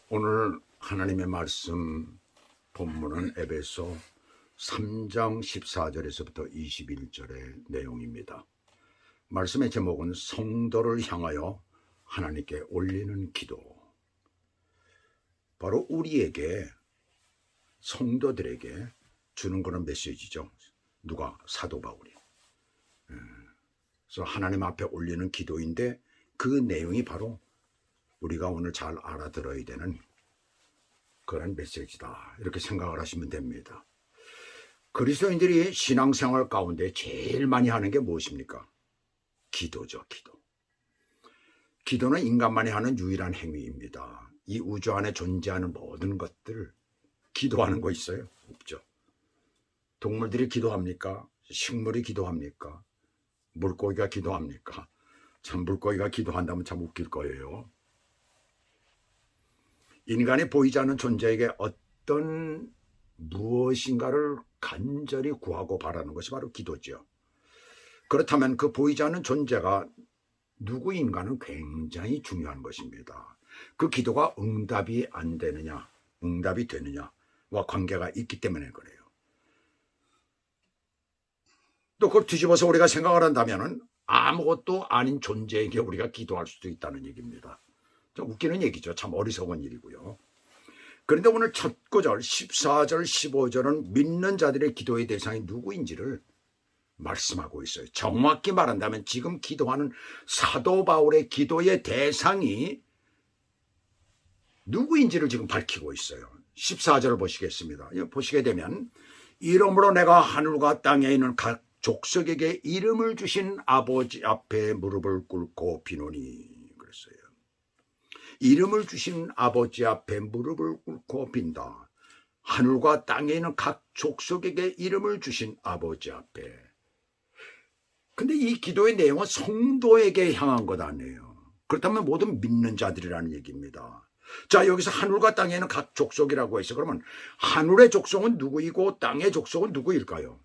오늘 하나님의 말씀 본문은 에베소 3장 14절에서부터 21절의 내용입니다. 말씀의 제목은 성도를 향하여 하나님께 올리는 기도. 바로 우리에게, 성도들에게 주는 그런 메시지죠. 누가? 사도 바울이. 그래서 하나님 앞에 올리는 기도인데 그 내용이 바로 우리가 오늘 잘 알아들어야 되는 그런 메시지다, 이렇게 생각을 하시면 됩니다. 그리스도인들이 신앙생활 가운데 제일 많이 하는 게 무엇입니까? 기도죠. 기도는 인간만이 하는 유일한 행위입니다. 이 우주 안에 존재하는 모든 것들 기도하는 거 있어요? 없죠. 동물들이 기도합니까? 식물이 기도합니까? 물고기가 기도합니까? 참, 물고기가 기도한다면 참 웃길 거예요. 인간이 보이지 않는 존재에게 어떤 무엇인가를 간절히 구하고 바라는 것이 바로 기도죠. 그렇다면 그 보이지 않는 존재가 누구인가는 굉장히 중요한 것입니다. 그 기도가 응답이 안 되느냐, 응답이 되느냐와 관계가 있기 때문에 그래요. 또 그걸 뒤집어서 우리가 생각을 한다면 아무것도 아닌 존재에게 우리가 기도할 수도 있다는 얘기입니다. 좀 웃기는 얘기죠. 참 어리석은 일이고요. 그런데 오늘 첫 구절 14절 15절은 믿는 자들의 기도의 대상이 누구인지를 말씀하고 있어요. 정확히 말한다면 지금 기도하는 사도 바울의 기도의 대상이 누구인지를 지금 밝히고 있어요. 14절을 보시겠습니다. 보시게 되면 이러므로 내가 하늘과 땅에 있는 각 족속에게 이름을 주신 아버지 앞에 무릎을 꿇고 비노니, 그랬어요. 이름을 주신 아버지 앞에 무릎을 꿇고 빈다. 하늘과 땅에 있는 각 족속에게 이름을 주신 아버지 앞에. 근데 이 기도의 내용은 성도에게 향한 것 아니에요. 그렇다면 모든 믿는 자들이라는 얘기입니다. 자, 여기서 하늘과 땅에 있는 각 족속이라고 해서 그러면 하늘의 족속은 누구이고 땅의 족속은 누구일까요?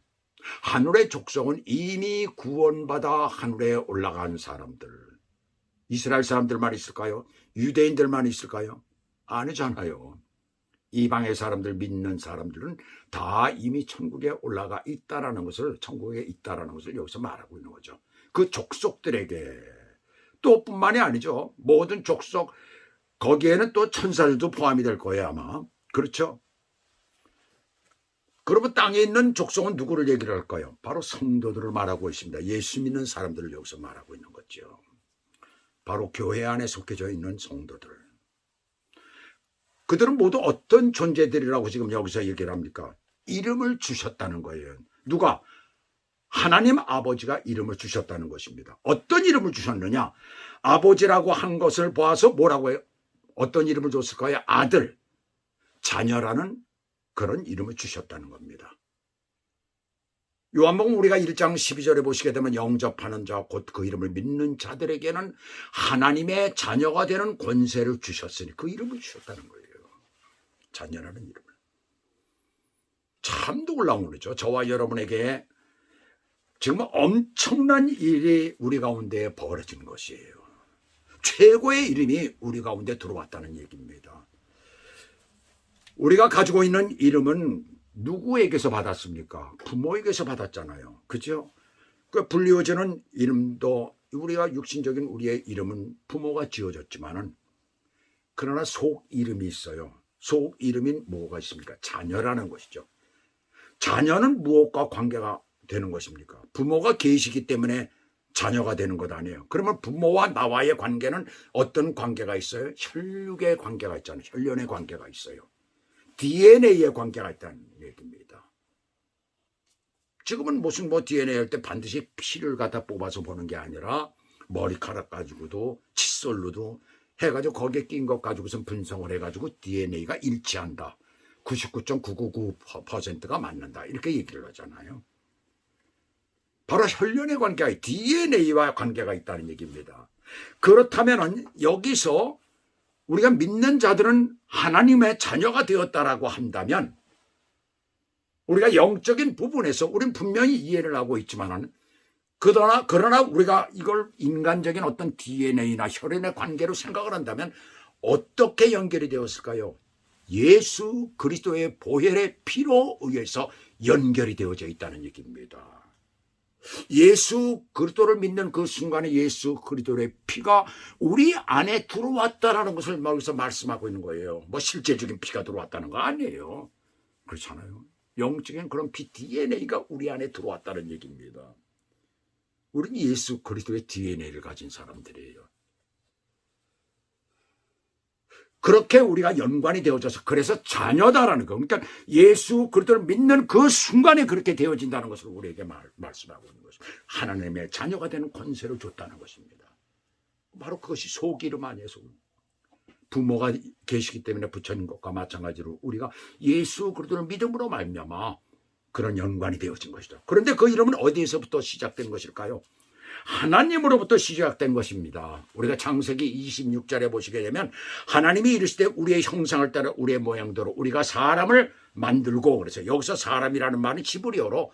하늘의 족속은 이미 구원받아 하늘에 올라간 사람들. 이스라엘 사람들만 있을까요? 유대인들만 있을까요? 아니잖아요. 이방의 사람들, 믿는 사람들은 다 이미 천국에 올라가 있다라는 것을, 천국에 있다라는 것을 여기서 말하고 있는 거죠. 그 족속들에게, 또 뿐만이 아니죠. 모든 족속, 거기에는 또 천사들도 포함이 될 거예요, 아마. 그렇죠? 그러면 땅에 있는 족속은 누구를 얘기를 할까요? 바로 성도들을 말하고 있습니다. 예수 믿는 사람들을 여기서 말하고 있는 거죠. 바로 교회 안에 속해져 있는 성도들. 그들은 모두 어떤 존재들이라고 지금 여기서 얘기를 합니까? 이름을 주셨다는 거예요. 누가? 하나님 아버지가 이름을 주셨다는 것입니다. 어떤 이름을 주셨느냐? 아버지라고 한 것을 보아서 뭐라고 해요? 어떤 이름을 줬을까요? 아들, 자녀라는 그런 이름을 주셨다는 겁니다. 요한복음 우리가 1장 12절에 보시게 되면 영접하는 자, 곧 그 이름을 믿는 자들에게는 하나님의 자녀가 되는 권세를 주셨으니 그 이름을 주셨다는 거예요. 자녀라는 이름을. 참 놀라운 일이죠. 저와 여러분에게 지금 엄청난 일이 우리 가운데 벌어진 것이에요. 최고의 이름이 우리 가운데 들어왔다는 얘기입니다. 우리가 가지고 있는 이름은 누구에게서 받았습니까? 부모에게서 받았잖아요. 그죠? 그 불리워지는 이름도, 우리가 육신적인 우리의 이름은 부모가 지어줬지만은, 그러나 속 이름이 있어요. 속 이름인 뭐가 있습니까? 자녀라는 것이죠. 자녀는 무엇과 관계가 되는 것입니까? 부모가 계시기 때문에 자녀가 되는 것 아니에요. 그러면 부모와 나와의 관계는 어떤 관계가 있어요? 혈육의 관계가 있잖아요. 혈연의 관계가 있어요. DNA의 관계가 있다는 얘기입니다. 지금은 무슨 DNA 할 때 반드시 피를 갖다 뽑아서 보는 게 아니라 머리카락 가지고도 칫솔로도 해가지고 거기에 낀 것 가지고선 분석을 해가지고 DNA가 일치한다. 99.999%가 맞는다. 이렇게 얘기를 하잖아요. 바로 혈연의 관계가, DNA와 관계가 있다는 얘기입니다. 그렇다면 여기서 우리가 믿는 자들은 하나님의 자녀가 되었다라고 한다면 우리가 영적인 부분에서 우리는 분명히 이해를 하고 있지만 그러나 우리가 이걸 인간적인 어떤 DNA나 혈연의 관계로 생각을 한다면 어떻게 연결이 되었을까요? 예수 그리스도의 보혈의 피로 의해서 연결이 되어져 있다는 얘기입니다. 예수 그리스도를 믿는 그 순간에 예수 그리스도의 피가 우리 안에 들어왔다라는 것을 여기서 말씀하고 있는 거예요. 뭐 실제적인 피가 들어왔다는 거 아니에요. 그렇잖아요. 영적인 그런 피 DNA가 우리 안에 들어왔다는 얘기입니다. 우리는 예수 그리스도의 DNA를 가진 사람들이에요. 그렇게 우리가 연관이 되어져서 그래서 자녀다라는 거. 그러니까 예수 그리스도를 믿는 그 순간에 그렇게 되어진다는 것을 우리에게 말씀하고 있는 것입니다. 하나님의 자녀가 되는 권세를 줬다는 것입니다. 바로 그것이 소기름 아니에요. 부모가 계시기 때문에 부처님 것과 마찬가지로 우리가 예수 그리스도를 믿음으로 말미암아 그런 연관이 되어진 것이죠. 그런데 그 이름은 어디에서부터 시작된 것일까요? 하나님으로부터 시작된 것입니다. 우리가 창세기 26절에 보시게 되면 하나님이 이르시되 우리의 형상을 따라 우리의 모양대로 우리가 사람을 만들고, 그래서 여기서 사람이라는 말은 히브리어로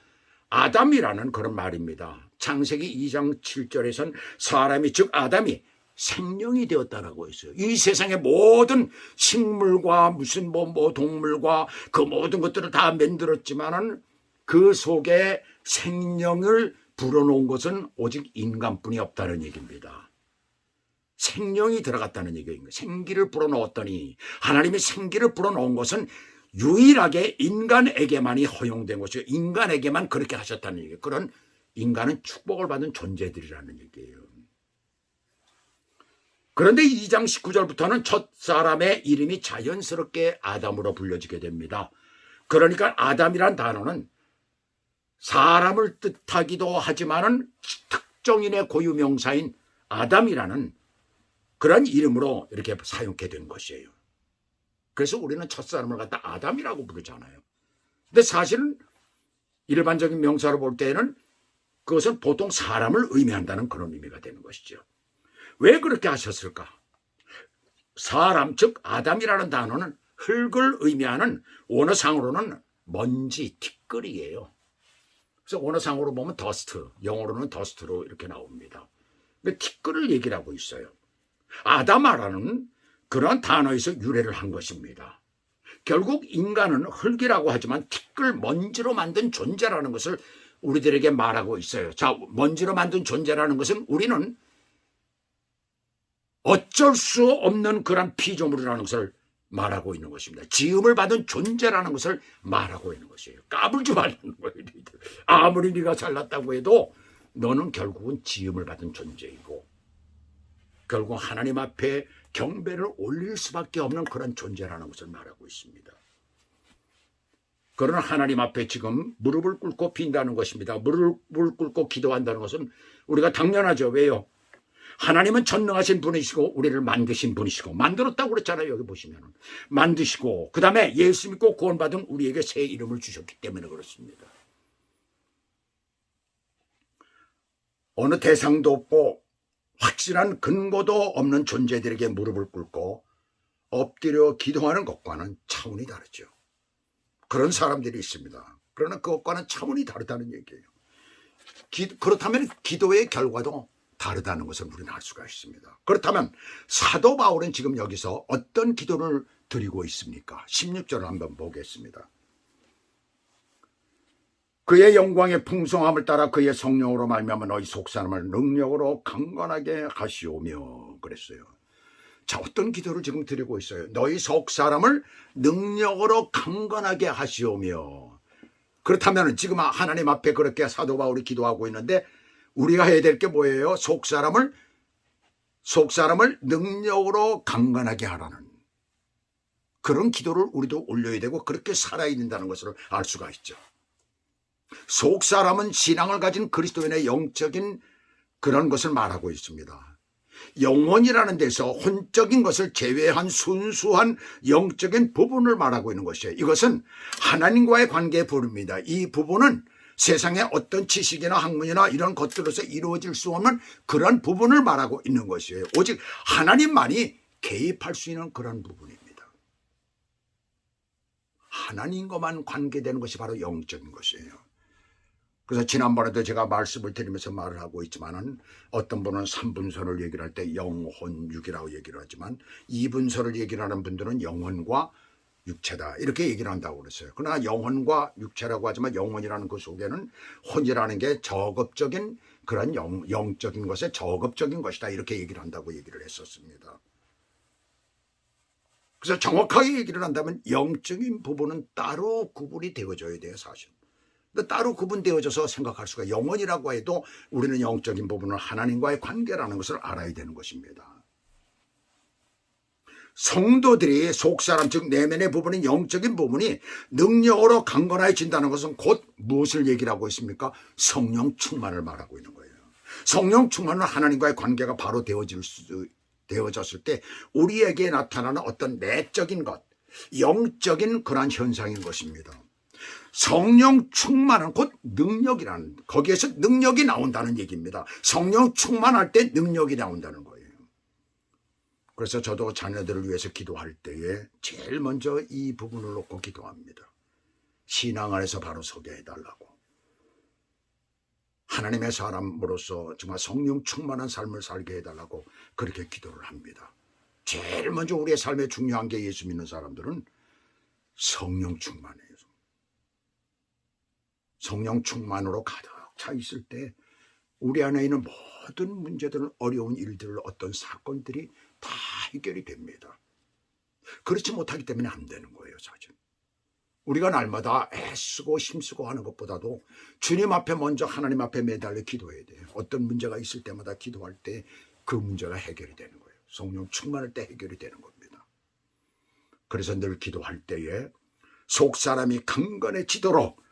아담이라는 그런 말입니다. 창세기 2장 7절에선 사람이 즉 아담이 생명이 되었다라고 했어요. 이 세상의 모든 식물과 무슨 뭐 동물과 그 모든 것들을 다 만들었지만은 그 속에 생명을 불어놓은 것은 오직 인간뿐이 없다는 얘기입니다. 생명이 들어갔다는 얘기입니다. 생기를 불어넣었더니 하나님이 생기를 불어넣은 것은 유일하게 인간에게만이 허용된 것이고 인간에게만 그렇게 하셨다는 얘기예요. 그런 인간은 축복을 받은 존재들이라는 얘기예요. 그런데 2장 19절부터는 첫 사람의 이름이 자연스럽게 아담으로 불려지게 됩니다. 그러니까 아담이란 단어는 사람을 뜻하기도 하지만은 특정인의 고유명사인 아담이라는 그런 이름으로 이렇게 사용하게 된 것이에요. 그래서 우리는 첫사람을 갖다 아담이라고 부르잖아요. 근데 사실은 일반적인 명사로 볼 때는 그것은 보통 사람을 의미한다는 그런 의미가 되는 것이죠. 왜 그렇게 하셨을까? 사람, 즉 아담이라는 단어는 흙을 의미하는 원어상으로는 먼지, 티끌이에요. 그래서 원어상으로 보면 더스트, 영어로는 더스트로 이렇게 나옵니다. 근데 티끌을 얘기를 하고 있어요. 아담아라는 그런 단어에서 유래를 한 것입니다. 결국 인간은 흙이라고 하지만 티끌, 먼지로 만든 존재라는 것을 우리들에게 말하고 있어요. 자, 먼지로 만든 존재라는 것은 우리는 어쩔 수 없는 그런 피조물이라는 것을 말하고 있는 것입니다. 지음을 받은 존재라는 것을 말하고 있는 것이에요. 까불지 말라는 거예요. 아무리 네가 잘났다고 해도 너는 결국은 지음을 받은 존재이고 결국 하나님 앞에 경배를 올릴 수밖에 없는 그런 존재라는 것을 말하고 있습니다. 그러나 하나님 앞에 지금 무릎을 꿇고 빈다는 것입니다. 무릎을 꿇고 기도한다는 것은 우리가 당연하죠. 왜요? 하나님은 전능하신 분이시고 우리를 만드신 분이시고 만들었다고 그랬잖아요. 여기 보시면 만드시고 그 다음에 예수 믿고 구원받은 우리에게 새 이름을 주셨기 때문에 그렇습니다. 어느 대상도 없고 확실한 근거도 없는 존재들에게 무릎을 꿇고 엎드려 기도하는 것과는 차원이 다르죠. 그런 사람들이 있습니다. 그러나 그것과는 차원이 다르다는 얘기예요. 그렇다면 기도의 결과도 다르다는 것을 우리는 알 수가 있습니다. 그렇다면 사도 바울은 지금 여기서 어떤 기도를 드리고 있습니까? 16절을 한번 보겠습니다. 그의 영광의 풍성함을 따라 그의 성령으로 말미암아 너희 속사람을 능력으로 강건하게 하시오며 그랬어요. 자, 어떤 기도를 지금 드리고 있어요? 너희 속사람을 능력으로 강건하게 하시오며. 그렇다면 지금 하나님 앞에 그렇게 사도 바울이 기도하고 있는데 우리가 해야 될 게 뭐예요? 속사람을 능력으로 강건하게 하라는 그런 기도를 우리도 올려야 되고 그렇게 살아야 된다는 것을 알 수가 있죠. 속사람은 신앙을 가진 그리스도인의 영적인 그런 것을 말하고 있습니다. 영혼이라는 데서 혼적인 것을 제외한 순수한 영적인 부분을 말하고 있는 것이에요. 이것은 하나님과의 관계의 부분입니다. 이 부분은 세상의 어떤 지식이나 학문이나 이런 것들로서 이루어질 수 없는 그런 부분을 말하고 있는 것이에요. 오직 하나님만이 개입할 수 있는 그런 부분입니다. 하나님과만 관계되는 것이 바로 영적인 것이에요. 그래서 지난번에도 제가 말씀을 드리면서 말을 하고 있지만은 어떤 분은 3분선을 얘기를 할 때 영혼육이라고 얘기를 하지만 2분선을 얘기를 하는 분들은 영혼과 육체다 이렇게 얘기를 한다고 그랬어요. 그러나 영혼과 육체라고 하지만 영혼이라는 그 속에는 혼이라는 게 저급적인 그런 영적인 것에 저급적인 것이다 이렇게 얘기를 한다고 얘기를 했었습니다. 그래서 정확하게 얘기를 한다면 영적인 부분은 따로 구분이 되어져야 돼요. 사실. 따로 구분되어져서 생각할 수가 영혼이라고 해도 우리는 영적인 부분을 하나님과의 관계라는 것을 알아야 되는 것입니다. 성도들이 속사람 즉 내면의 부분인 영적인 부분이 능력으로 강건해진다는 것은 곧 무엇을 얘기를 하고 있습니까? 성령 충만을 말하고 있는 거예요. 성령 충만은 하나님과의 관계가 바로 되어졌을 때 우리에게 나타나는 어떤 내적인 것, 영적인 그러한 현상인 것입니다. 성령 충만은 곧 능력이라는, 거기에서 능력이 나온다는 얘기입니다. 성령 충만할 때 능력이 나온다는 거예요. 그래서 저도 자녀들을 위해서 기도할 때에 제일 먼저 이 부분을 놓고 기도합니다. 신앙 안에서 바로 서게 해달라고. 하나님의 사람으로서 정말 성령 충만한 삶을 살게 해달라고 그렇게 기도를 합니다. 제일 먼저 우리의 삶에 중요한 게 예수 믿는 사람들은 성령 충만이에요. 성령 충만으로 가득 차 있을 때 우리 안에 있는 모든 문제들은 어려운 일들, 어떤 사건들이 다 해결이 됩니다. 그렇지 못하기 때문에 안 되는 거예요, 사실. 우리가 날마다 애쓰고 힘쓰고 하는 것보다도 주님 앞에 먼저 하나님 앞에 매달려 기도해야 돼요. 어떤 문제가 있을 때마다 기도할 때 그 문제가 해결이 되는 거예요. 성령 충만할 때 해결이 되는 겁니다. 그래서 늘 기도할 때에 속사람이 강건해지도록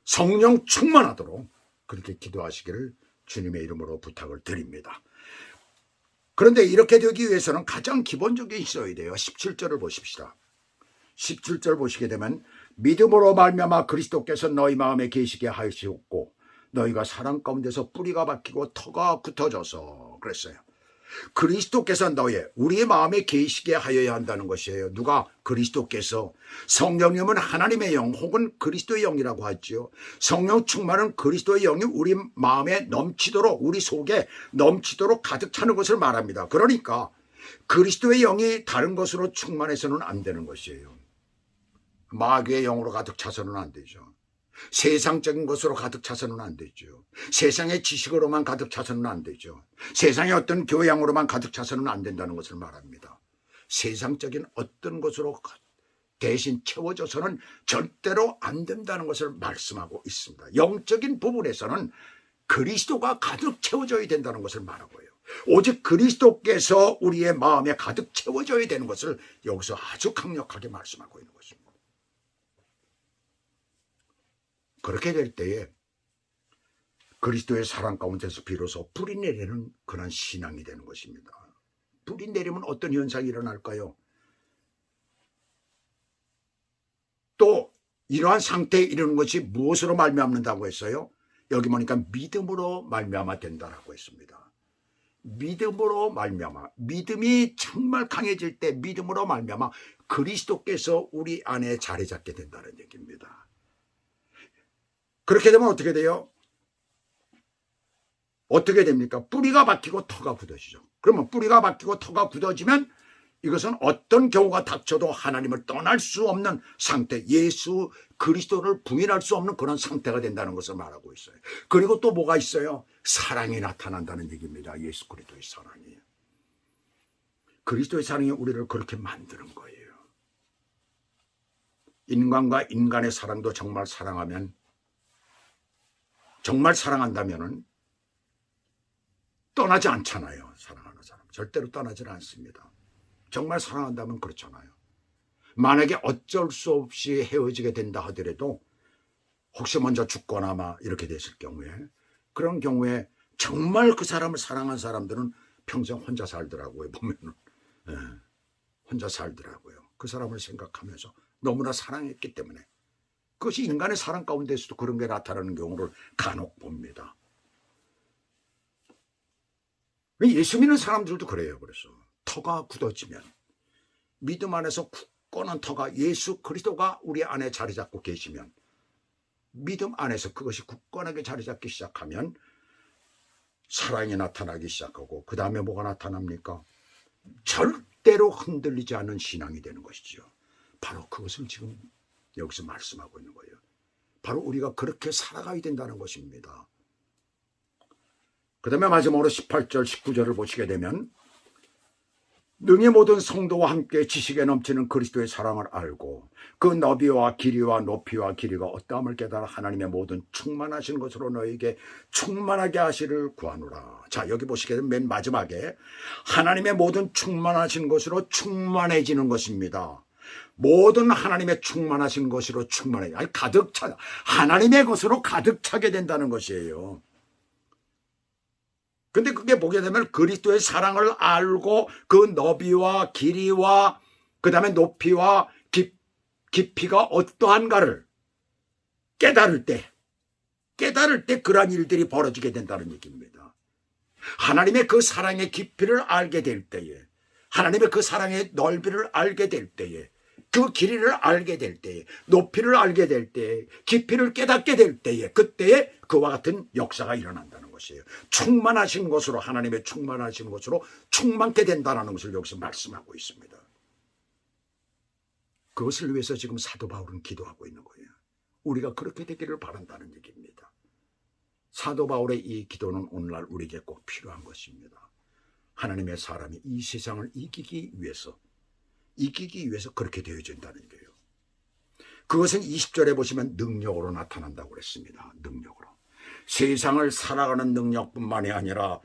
성령 충만하도록 그렇게 기도하시기를 주님의 이름으로 부탁을 드립니다. 그런데 이렇게 되기 위해서는 가장 기본적인 게 있어야 돼요. 17절을 보십시다. 17절 보시게 되면 믿음으로 말미암아 그리스도께서 너희 마음에 계시게 하시옵고 너희가 사랑 가운데서 뿌리가 박히고 터가 굳어져서 그랬어요. 그리스도께서 우리의 마음에 계시게 하여야 한다는 것이에요. 누가? 그리스도께서. 성령님은 하나님의 영 혹은 그리스도의 영이라고 하죠. 성령 충만은 그리스도의 영이 우리 마음에 넘치도록 우리 속에 넘치도록 가득 차는 것을 말합니다. 그러니까 그리스도의 영이 다른 것으로 충만해서는 안 되는 것이에요. 마귀의 영으로 가득 차서는 안 되죠. 세상적인 것으로 가득 차서는 안 되죠. 세상의 지식으로만 가득 차서는 안 되죠. 세상의 어떤 교양으로만 가득 차서는 안 된다는 것을 말합니다. 세상적인 어떤 것으로 대신 채워져서는 절대로 안 된다는 것을 말씀하고 있습니다. 영적인 부분에서는 그리스도가 가득 채워져야 된다는 것을 말하고 해요. 오직 그리스도께서 우리의 마음에 가득 채워져야 되는 것을 여기서 아주 강력하게 말씀하고 있는 것입니다. 그렇게 될 때에 그리스도의 사랑 가운데서 비로소 뿌리 내리는 그런 신앙이 되는 것입니다. 뿌리 내리면 어떤 현상이 일어날까요? 또 이러한 상태에 이르는 것이 무엇으로 말미암는다고 했어요? 여기 보니까 믿음으로 말미암아 된다라고 했습니다. 믿음으로 말미암아, 믿음이 정말 강해질 때 믿음으로 말미암아 그리스도께서 우리 안에 자리 잡게 된다는 얘기입니다. 그렇게 되면 어떻게 돼요? 어떻게 됩니까? 뿌리가 박히고 터가 굳어지죠. 그러면 뿌리가 박히고 터가 굳어지면 이것은 어떤 경우가 닥쳐도 하나님을 떠날 수 없는 상태, 예수 그리스도를 부인할 수 없는 그런 상태가 된다는 것을 말하고 있어요. 그리고 또 뭐가 있어요? 사랑이 나타난다는 얘기입니다. 예수 그리스도의 사랑이. 그리스도의 사랑이 우리를 그렇게 만드는 거예요. 인간과 인간의 사랑도 정말 사랑한다면은 떠나지 않잖아요. 사랑하는 사람 절대로 떠나지는 않습니다. 정말 사랑한다면 그렇잖아요. 만약에 어쩔 수 없이 헤어지게 된다 하더라도 혹시 먼저 죽거나 이렇게 됐을 경우에, 그런 경우에 정말 그 사람을 사랑한 사람들은 평생 혼자 살더라고요. 보면은 혼자 살더라고요. 그 사람을 생각하면서 너무나 사랑했기 때문에. 그것이 인간의 사랑 가운데서도 그런 게 나타나는 경우를 간혹 봅니다. 예수 믿는 사람들도 그래요. 그래서 터가 굳어지면, 믿음 안에서 굳건한 터가, 예수 그리스도가 우리 안에 자리 잡고 계시면 믿음 안에서 그것이 굳건하게 자리 잡기 시작하면 사랑이 나타나기 시작하고 그 다음에 뭐가 나타납니까? 절대로 흔들리지 않는 신앙이 되는 것이죠. 바로 그것을 지금 여기서 말씀하고 있는 거예요. 바로 우리가 그렇게 살아가야 된다는 것입니다. 그 다음에 마지막으로 18절 19절을 보시게 되면 능히 모든 성도와 함께 지식에 넘치는 그리스도의 사랑을 알고 그 너비와 길이와 높이와 길이가 어떠함을 깨달아 하나님의 모든 충만하신 것으로 너에게 충만하게 하시를 구하노라. 자, 여기 보시게 되면 맨 마지막에 하나님의 모든 충만하신 것으로 충만해지는 것입니다. 모든 하나님의 충만하신 것으로 충만해, 아니 가득 차, 하나님의 것으로 가득 차게 된다는 것이에요. 근데 그게 보게 되면 그리스도의 사랑을 알고 그 너비와 길이와 그 다음에 높이와 깊이가 어떠한가를 깨달을 때 그러한 일들이 벌어지게 된다는 얘기입니다. 하나님의 그 사랑의 깊이를 알게 될 때에, 하나님의 그 사랑의 넓이를 알게 될 때에, 그 길이를 알게 될 때에, 높이를 알게 될 때에, 깊이를 깨닫게 될 때에, 그때에 그와 같은 역사가 일어난다는 것이에요. 충만하신 것으로, 하나님의 충만하신 것으로 충만케 된다는 것을 여기서 말씀하고 있습니다. 그것을 위해서 지금 사도 바울은 기도하고 있는 거예요. 우리가 그렇게 되기를 바란다는 얘기입니다. 사도 바울의 이 기도는 오늘날 우리에게 꼭 필요한 것입니다. 하나님의 사람이 이 세상을 이기기 위해서 그렇게 되어진다는 거예요. 그것은 20절에 보시면 능력으로 나타난다고 그랬습니다. 능력으로. 세상을 살아가는 능력뿐만이 아니라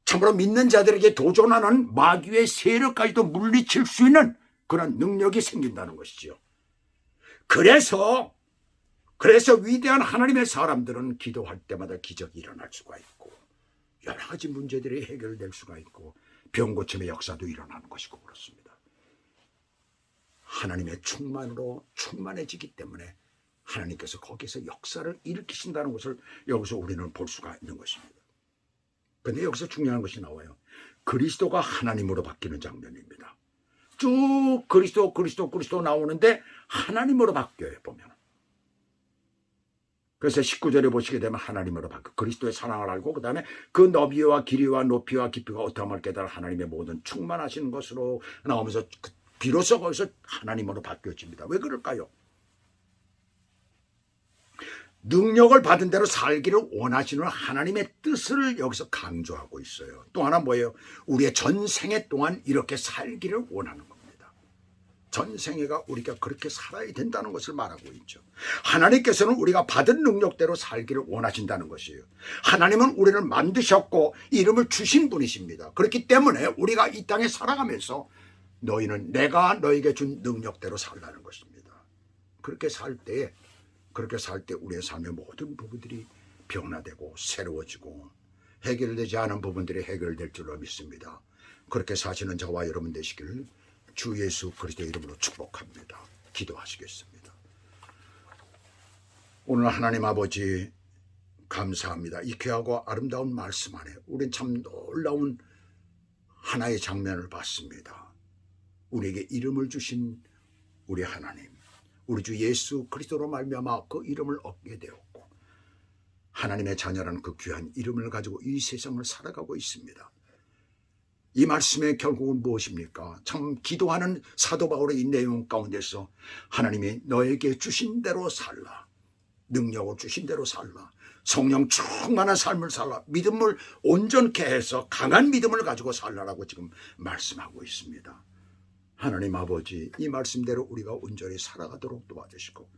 참으로 믿는 자들에게 도전하는 마귀의 세력까지도 물리칠 수 있는 그런 능력이 생긴다는 것이죠. 그래서 위대한 하나님의 사람들은 기도할 때마다 기적이 일어날 수가 있고 여러 가지 문제들이 해결될 수가 있고 병 고침의 역사도 일어나는 것이고 그렇습니다. 하나님의 충만으로 충만해지기 때문에 하나님께서 거기서 역사를 일으키신다는 것을 여기서 우리는 볼 수가 있는 것입니다. 그런데 여기서 중요한 것이 나와요. 그리스도가 하나님으로 바뀌는 장면입니다. 쭉 그리스도 나오는데 하나님으로 바뀌어요, 보면. 그래서 19절에 보시게 되면 하나님으로 바뀌어 그리스도의 사랑을 알고 그 다음에 그 너비와 길이와 높이와 깊이가 어떠함을 깨달아 하나님의 모든 충만하신 것으로 나오면서 비로소 거기서 하나님으로 바뀌어집니다. 왜 그럴까요? 능력을 받은 대로 살기를 원하시는 하나님의 뜻을 여기서 강조하고 있어요. 또 하나 뭐예요? 우리의 전생애 동안 이렇게 살기를 원하는 겁니다. 전생애가 우리가 그렇게 살아야 된다는 것을 말하고 있죠. 하나님께서는 우리가 받은 능력대로 살기를 원하신다는 것이에요. 하나님은 우리를 만드셨고 이름을 주신 분이십니다. 그렇기 때문에 우리가 이 땅에 살아가면서 너희는 내가 너에게 준 능력대로 살라는 것입니다. 그렇게 살 때 우리의 삶의 모든 부분들이 변화되고 새로워지고 해결되지 않은 부분들이 해결될 줄로 믿습니다. 그렇게 사시는 저와 여러분 되시기를 주 예수 그리스도의 이름으로 축복합니다. 기도하시겠습니다. 오늘 하나님 아버지 감사합니다. 이 귀하고 아름다운 말씀 안에 우린 참 놀라운 하나의 장면을 봤습니다. 우리에게 이름을 주신 우리 하나님, 우리 주 예수 그리스도로 말미암아 그 이름을 얻게 되었고 하나님의 자녀라는 그 귀한 이름을 가지고 이 세상을 살아가고 있습니다. 이 말씀의 결국은 무엇입니까? 참 기도하는 사도 바울의 이 내용 가운데서 하나님이 너에게 주신 대로 살라, 능력을 주신 대로 살라, 성령 충만한 삶을 살라, 믿음을 온전케 해서 강한 믿음을 가지고 살라라고 지금 말씀하고 있습니다. 하나님 아버지, 이 말씀대로 우리가 온전히 살아가도록 도와주시고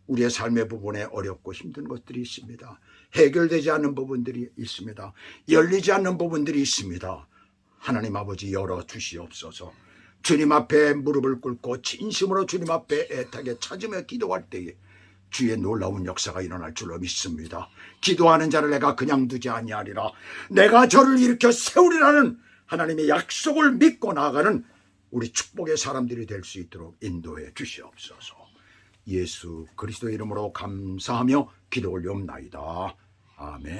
우리의 삶의 부분에 어렵고 힘든 것들이 있습니다. 해결되지 않는 부분들이 있습니다. 열리지 않는 부분들이 있습니다. 하나님 아버지 열어주시옵소서. 주님 앞에 무릎을 꿇고 진심으로 주님 앞에 애타게 찾으며 기도할 때에 주의 놀라운 역사가 일어날 줄로 믿습니다. 기도하는 자를 내가 그냥 두지 아니하리라. 내가 저를 일으켜 세우리라는 하나님의 약속을 믿고 나아가는 우리 축복의 사람들이 될 수 있도록 인도해 주시옵소서. 예수 그리스도의 이름으로 감사하며 기도 올리옵나이다. 아멘.